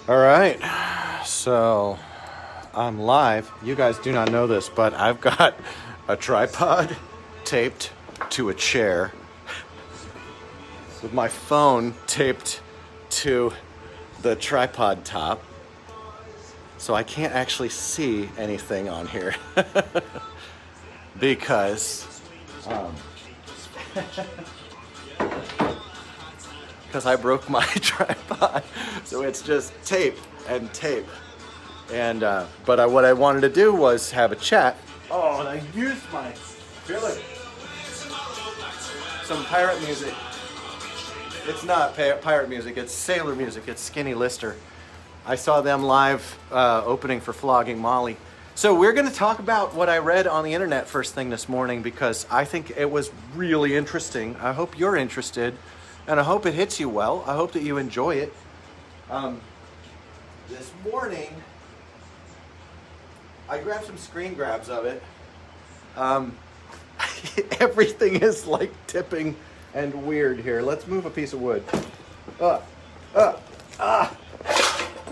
All right, so I'm live. You guys do not know this, but I've got a tripod taped to a chair with my phone taped to the tripod top, so I can't actually see anything on here because because I broke my tripod, so it's just tape and tape. And what I wanted to do was have a chat. Oh, and I used my some pirate music. It's not pirate music. It's sailor music. It's Skinny Lister. I saw them live opening for Flogging Molly. So we're going to talk about what I read on the internet first thing this morning because I think it was really interesting. I hope you're interested, and I hope it hits you well. I hope that you enjoy it. This morning, I grabbed some screen grabs of it. Everything is like tipping and weird here. Let's move a piece of wood. The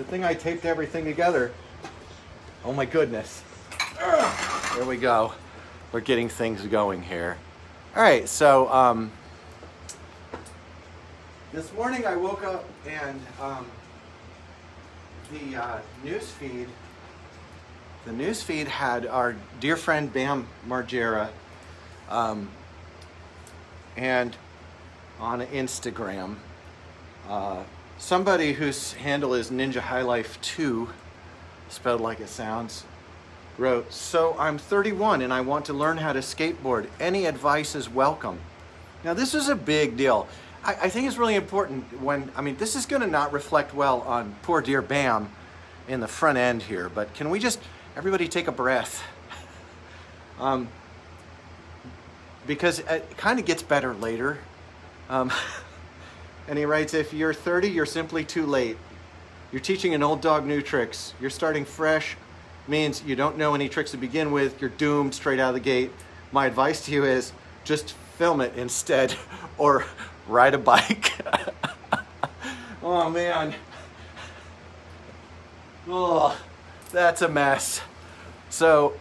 thing I taped everything together. Oh my goodness. There we go. We're getting things going here. All right, so this morning I woke up and the news feed had our dear friend Bam Margera, and on Instagram, somebody whose handle is Ninja High Life 2, spelled like it sounds, wrote, "So I'm 31 and I want to learn how to skateboard. Any advice is welcome." Now this is a big deal. I think it's really important this is going to not reflect well on poor dear Bam in the front end here, but can we just, everybody take a breath? Because it kind of gets better later. And he writes, "If you're 30, you're simply too late. You're teaching an old dog new tricks. You're starting fresh, means you don't know any tricks to begin with. You're doomed straight out of the gate. My advice to you is just film it instead or ride a bike." Oh man. Oh, that's a mess. So,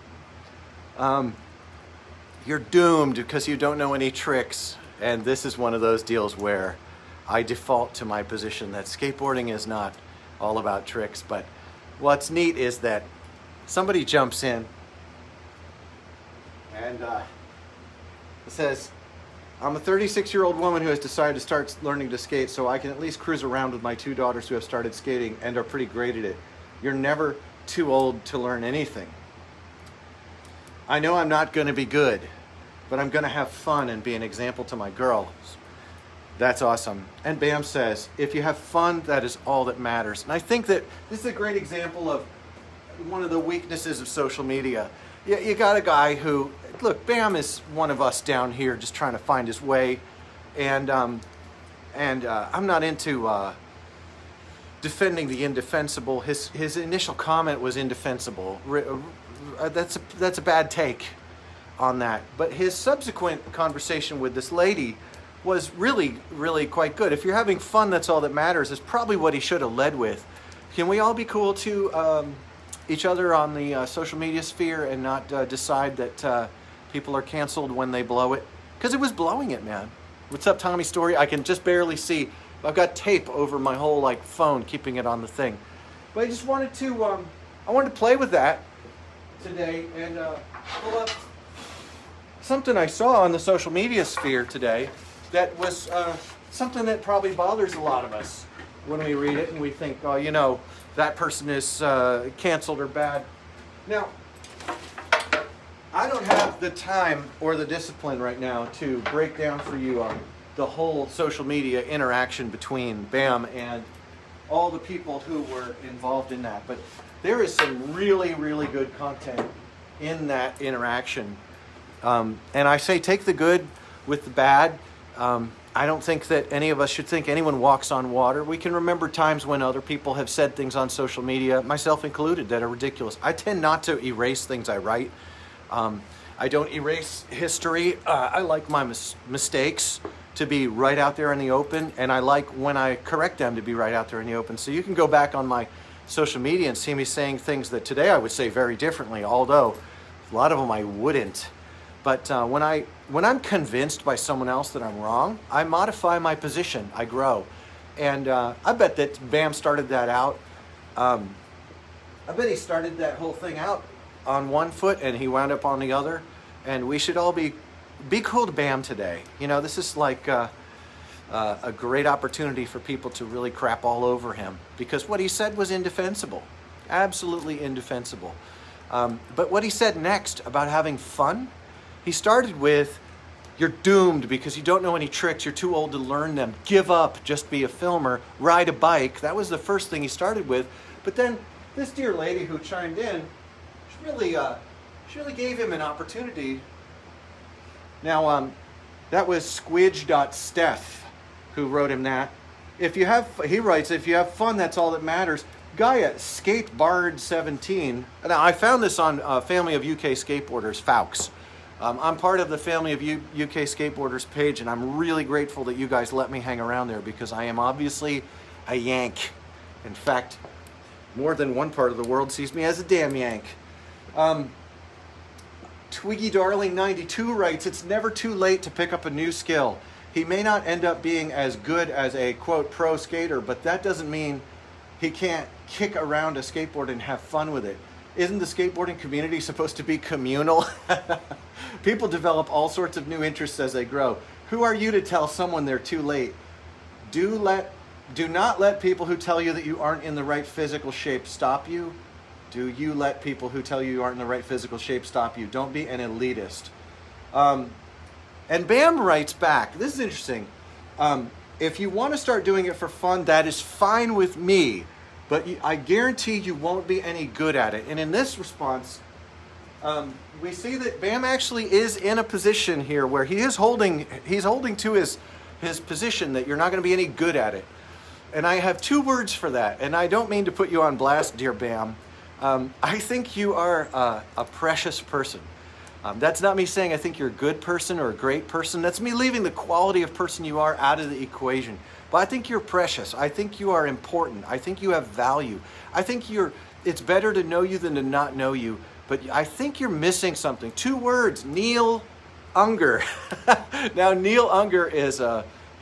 you're doomed because you don't know any tricks. And this is one of those deals where I default to my position that skateboarding is not all about tricks. But what's neat is that somebody jumps in and says, "I'm a 36-year-old woman who has decided to start learning to skate so I can at least cruise around with my two daughters who have started skating and are pretty great at it. You're never too old to learn anything. I know I'm not going to be good, but I'm going to have fun and be an example to my girls." That's awesome. And Bam says, if you have fun, that is all that matters. And I think that this is a great example of one of the weaknesses of social media. You got a guy who, look, Bam is one of us down here just trying to find his way. And I'm not into defending the indefensible. His initial comment was indefensible. That's a bad take on that. But his subsequent conversation with this lady was really, really quite good. If you're having fun, that's all that matters, is probably what he should have led with. Can we all be cool to each other on the social media sphere and not decide that people are canceled when they blow it? Because it was blowing it, man. What's up, Tommy Story? I can just barely see. I've got tape over my whole phone, keeping it on the thing. But I just wanted to, I wanted to play with that today and pull up something I saw on the social media sphere today that was something that probably bothers a lot of us when we read it and we think, oh, that person is canceled or bad. Now, I don't have the time or the discipline right now to break down for you the whole social media interaction between Bam and all the people who were involved in that. But there is some really, really good content in that interaction. And I say take the good with the bad. I don't think that any of us should think anyone walks on water. We can remember times when other people have said things on social media, myself included, that are ridiculous. I tend not to erase things I write. I don't erase history. I like my mistakes to be right out there in the open, and I like when I correct them to be right out there in the open. So you can go back on my social media and see me saying things that today I would say very differently, although a lot of them I wouldn't. But when I'm convinced by someone else that I'm wrong, I modify my position. I grow. And I bet that Bam started that out. I bet he started that whole thing out on one foot and he wound up on the other. And we should all be cool to Bam today. You know, this is like a great opportunity for people to really crap all over him, because what he said was indefensible, absolutely indefensible. But what he said next about having fun, he started with, you're doomed because you don't know any tricks, you're too old to learn them, give up, just be a filmer, ride a bike. That was the first thing he started with. But then this dear lady who chimed in, she really gave him an opportunity. Now, that was squidge.steph who wrote him that. He writes, if you have fun, that's all that matters. Gaia, Skatebard17. Now, I found this on Family of UK Skateboarders, Fowks. I'm part of the Family of UK Skateboarders page, and I'm really grateful that you guys let me hang around there, because I am obviously a Yank. In fact, more than one part of the world sees me as a damn Yank. Twiggy Darling 92 writes, it's never too late to pick up a new skill. He may not end up being as good as a, quote, pro skater, but that doesn't mean he can't kick around a skateboard and have fun with it. Isn't the skateboarding community supposed to be communal? People develop all sorts of new interests as they grow. Who are you to tell someone they're too late? Do not let people who tell you that you aren't in the right physical shape stop you. Do you let people who tell you aren't in the right physical shape stop you? Don't be an elitist. And Bam writes back, this is interesting. If you want to start doing it for fun, that is fine with me. But I guarantee you won't be any good at it. And in this response, we see that Bam actually is in a position here where he's holding to his position that you're not going to be any good at it. And I have two words for that. And I don't mean to put you on blast, dear Bam. I think you are a precious person. That's not me saying I think you're a good person or a great person. That's me leaving the quality of person you are out of the equation. But I think you're precious. I think you are important. I think you have value. I think it's better to know you than to not know you. But I think you're missing something. Two words, Neil Unger. Now, Neil Unger is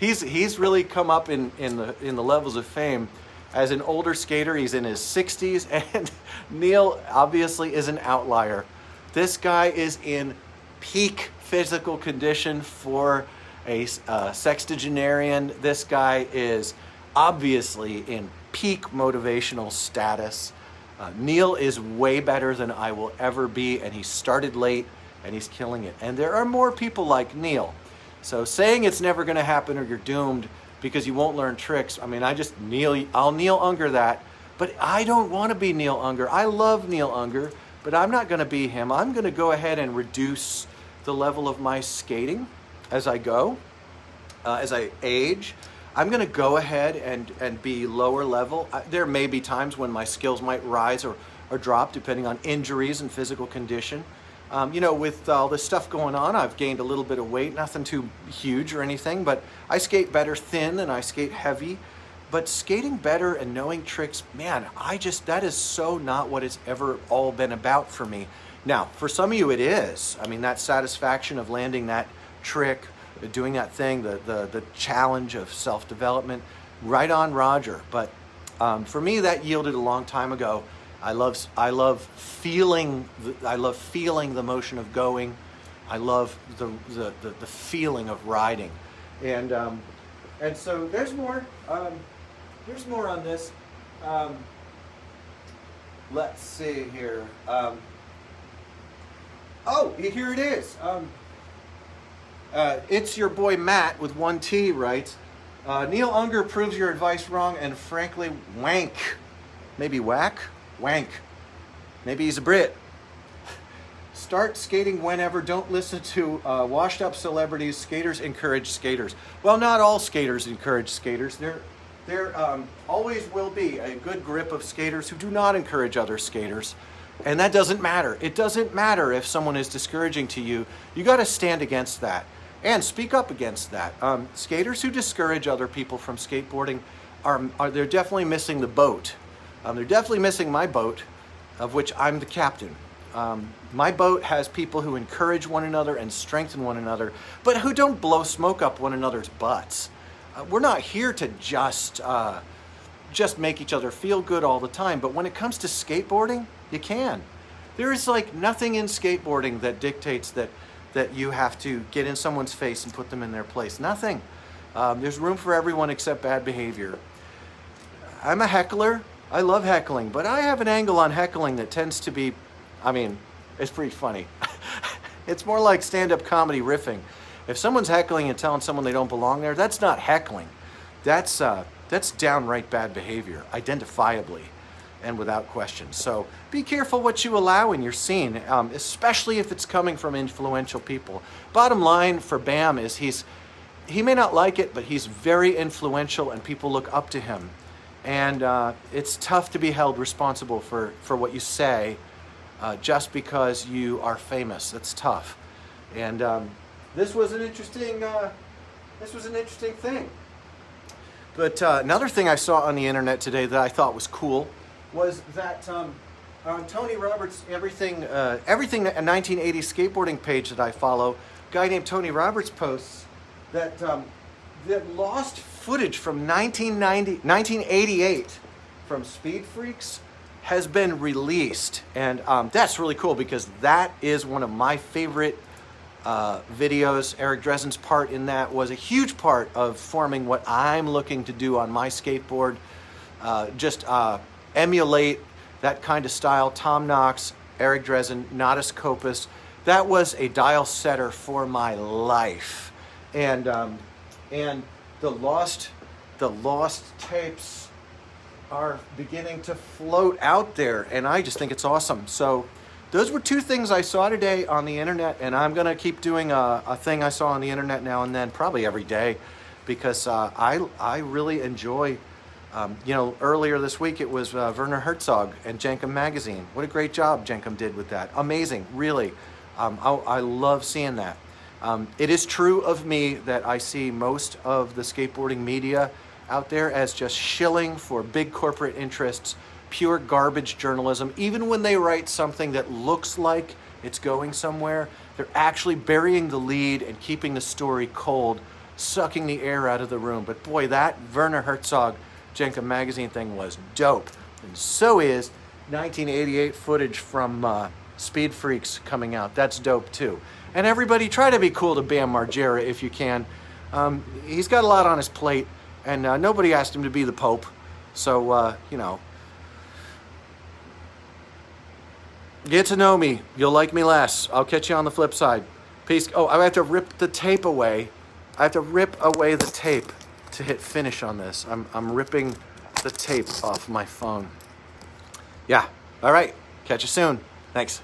he's really come up in the levels of fame as an older skater. He's in his 60s, and Neil obviously is an outlier. This guy is in peak physical condition for a sextagenarian. This guy is obviously in peak motivational status. Neil is way better than I will ever be, and he started late, and he's killing it. And there are more people like Neil. So saying it's never going to happen or you're doomed because you won't learn tricks, I mean, I'll Neil Unger that, but I don't want to be Neil Unger. I love Neil Unger, but I'm not going to be him. I'm going to go ahead and reduce the level of my skating as I go, as I age. I'm going to go ahead and be lower level. There may be times when my skills might rise or drop depending on injuries and physical condition. With all this stuff going on, I've gained a little bit of weight, nothing too huge or anything, but I skate better thin than I skate heavy. But skating better and knowing tricks, man, that is so not what it's ever all been about for me. Now, for some of you it is. I mean, that satisfaction of landing that trick, doing that thing, the challenge of self-development, right on, Roger. But for me, that yielded a long time ago. I love feeling the motion of going. I love the feeling of riding, and so there's more. There's more on this. Let's see here. Here it is. It's your boy Matt with 1T writes, Neil Unger proves your advice wrong and frankly wank. Maybe whack? Wank. Maybe he's a Brit. Start skating whenever. Don't listen to washed up celebrities. Skaters encourage skaters. Well, not all skaters encourage skaters. There always will be a good grip of skaters who do not encourage other skaters. And that doesn't matter. It doesn't matter if someone is discouraging to you. You got to stand against that and speak up against that. Skaters who discourage other people from skateboarding they're definitely missing the boat. They're definitely missing my boat, of which I'm the captain. My boat has people who encourage one another and strengthen one another, but who don't blow smoke up one another's butts. We're not here to just make each other feel good all the time, but when it comes to skateboarding, you can. There is like nothing in skateboarding that dictates that you have to get in someone's face and put them in their place. Nothing. There's room for everyone except bad behavior. I'm a heckler. I love heckling, but I have an angle on heckling that tends to be, it's pretty funny. It's more like stand-up comedy riffing. If someone's heckling and telling someone they don't belong there, that's not heckling. That's downright bad behavior, identifiably and without question. So be careful what you allow in your scene, especially if it's coming from influential people. Bottom line for Bam is he may not like it, but he's very influential and people look up to him. And it's tough to be held responsible for what you say just because you are famous. That's tough. And this was an interesting thing. But another thing I saw on the internet today that I thought was cool was that on Tony Roberts' Everything a 1980s skateboarding page that I follow, a guy named Tony Roberts posts that lost footage from 1988 from Speed Freaks has been released. And that's really cool because that is one of my favorite videos. Eric Dresden's part in that was a huge part of forming what I'm looking to do on my skateboard. Just emulate that kind of style. Tom Knox, Eric Dresden, Natas Kopis. That was a dial setter for my life. And the lost tapes are beginning to float out there, and I just think it's awesome. So those were two things I saw today on the internet, and I'm gonna keep doing a thing I saw on the internet now and then, probably every day, because I really enjoy. Earlier this week it was Werner Herzog and Jenkem Magazine. What a great job Jenkem did with that. Amazing, really. I love seeing that. It is true of me that I see most of the skateboarding media out there as just shilling for big corporate interests, pure garbage journalism. Even when they write something that looks like it's going somewhere, they're actually burying the lead and keeping the story cold, sucking the air out of the room. But boy, that Werner Herzog Jenkem Magazine thing was dope. And so is 1988 footage from Speed Freaks coming out. That's dope too. And everybody try to be cool to Bam Margera if you can. He's got a lot on his plate, and nobody asked him to be the Pope. So, get to know me. You'll like me less. I'll catch you on the flip side. Peace. Oh, I have to rip the tape away. I have to rip away the tape to hit finish on this. I'm ripping the tape off my phone. Yeah. All right. Catch you soon. Thanks.